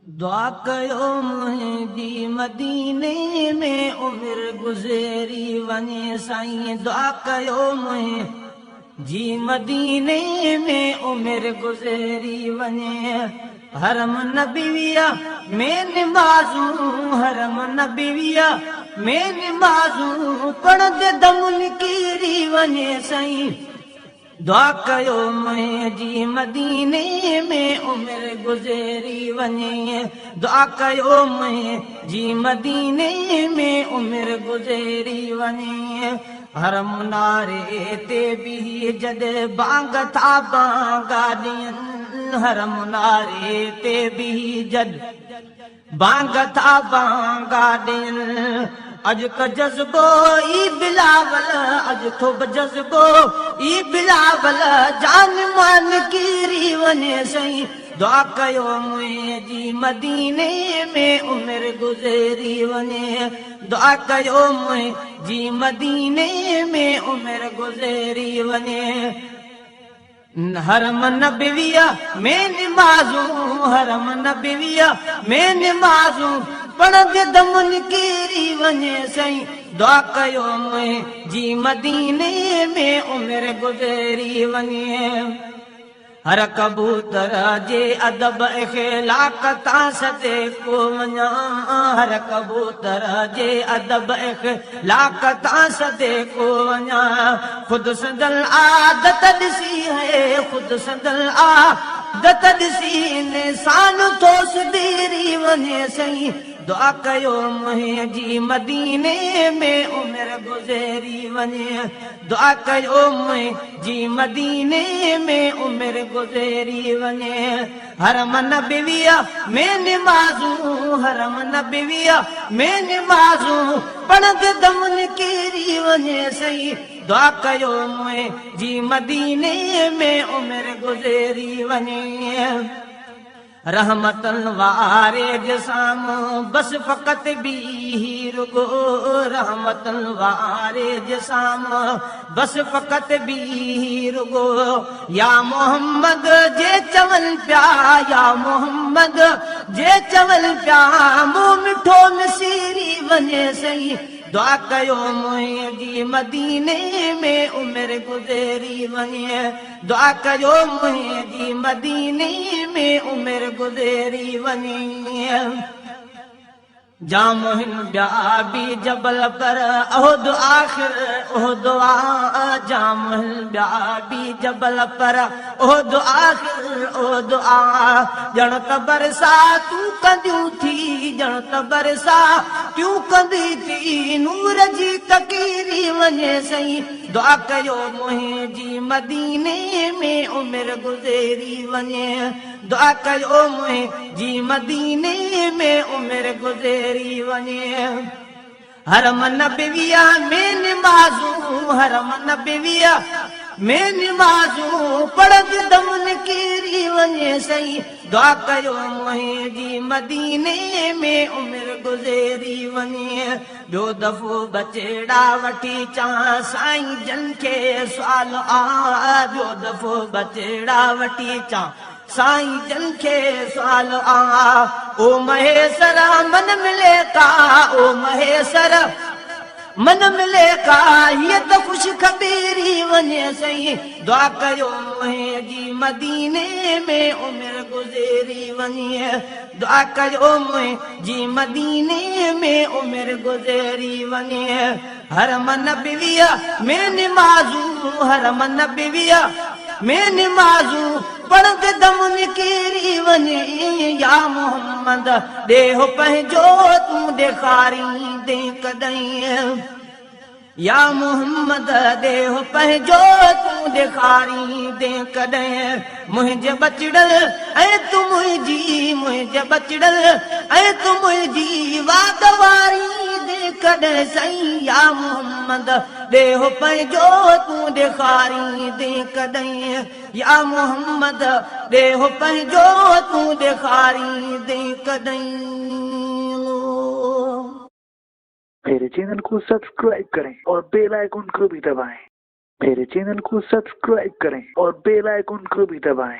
दुआ कयो मुंहिंजी मदीने में उमिरि गुज़री वञे साईं। दुआ कयो मुंहिंजी मदीने में उमिरि गुज़री वञे। हरम नबीअ में निमाज़ूं हरम नबीअ में निमाज़ूं पढ़ंदे दम निकिरी वञे साईं। दुआ कयो मुंहिंजी मदीने में उमिरि गुज़री वञे। दुआ कयो मुंहिंजी मदीने में उमिरि गुज़री वञे। हरम नारे ते बि जॾहिं बांग था बांगा ॾियनि। हरम नारे ते बि जॾहिं बांग था बांगा ॾियनि। अॼु का जज़्बो ई बिलावल अॼु थो जज़्बो ई बिलावल जान मान किरी वञे साईं। दुआ कयो मुंहिंजी मदीने में उमिरि गुज़री वञे। दुआ कयो मुंहिंजी मदीने में उमिरि गुज़री वञे। हरम नबीअ में निमाज़ूं हरम नबीअ में निमाज़ूं पढ़ंदे दम निकिरी वञे साईं। दुआ कयो मुंहिंजी मदीने में उमिरि गुज़री वञे। हर कबूतर जे अदब इख़लाक़ तां सदे को वञा। हर कबूतर जे अदब इख़लाक़ तां सदे को वञा। ख़ुदि संदल आदत ॾिसी है ख़ुदि संदल आदत ॾिसी इंसान थो सुधीरी वञे साईं। दुआ कयो मुंहिंजी मदीने में उमिरि गुज़री वञे। दुआ कयो मुंहिंजी मदीने में उमिरि गुज़री वञे। हरम नबीअ में निमाज़ूं हरम नबीअ में निमाज़ूं पढ़ंदे दम निकिरी वञे साईं। दुआ कयो मुंहिंजी मदीने में उमिरि गुज़री वञे। रहमतन वारे जे साम्हूं बसि फ़क़ति बीही रुगो। रहमतन वारे जे साम्हूं बसि फ़क़ति बीही रुगो। या मोहम्मद जे चवनि पिया या मोहम्मद जे चवनि पिया मूं मिठो मिसीरी वञे साईं। दुआ कयो मुंहिंजी मदीने में उमिरि गुज़री वञे। दुआ कयो मुंहिंजी मदीने में उमिरि गुज़री वञे। जामुहिन ॿिया बि जबल पर उहद आख़िर उहद आ। जामुहिन ॿिया बि जबल पर उहद आख़िर उहद आ। ॼण त बरसातूं कंदियूं थी ॼण त बरसातूं कंदी थी नूर जी तकीरी वञे साईं। दुआ कयो मुंहिंजी मदीने में उमिरि गुज़री वञे। दुआ कयो मुंहिंजी मदीने में उमिरि गुज़री वञे। हरम नबीअ में निमाज़ूं हरम नबीअ में निमाज़ूं पढ़ंदे दम निकिरी वञे साईं। दुआ कयो मुंहिंजी मदीने में उमिरि गुज़री वञे। ॿियो दफ़ो बचेड़ा वठी चां साईं जन खे सुवाल आ। ॿियो दफ़ो बचेड़ा वठी चां साईं जन खे सुवाल आ। ओ महेसर मन मिले का ओ महेसर मन मिले का हीअ त ख़ुशि ख़बीरी वञे साईं। दुआ कयो मुंहिंजी मदीने में उमिरि गुज़री वञे। दुआ कयो मुंहिंजी मदीने में उमिरि गुज़री वञे। हरम नबीअ में निमाज़ूं हरम नबीअ में निमाज़ूं पढ़ंदे दम निकिरी वञे। या मोहम्मद ॾेहो पंहिंजो तूं ॾेखारींदे कॾहिं। या मोहम्मद ॾेहो पंहिंजो तूं ॾेखारींदे कॾहिं। मुंहिंजे बचड़ल ऐं तूं मुंहिंजे बचड़ल ऐं तूं मुंहिंजी वाद वारींदे कॾहिं साईं। या मोहम्मद ॾेहो पंहिंजो तूं ॾेखारींदे कॾहिं। या मोहम्मद ॾेहो पंहिंजो तूं ॾेखारींदे कॾहिं। मेरे चैनल को सब्सक्राइब करें और बेल आइकन को भी दबाएं। मेरे चैनल को सब्सक्राइब करें और बेल आइकन को भी दबाएं।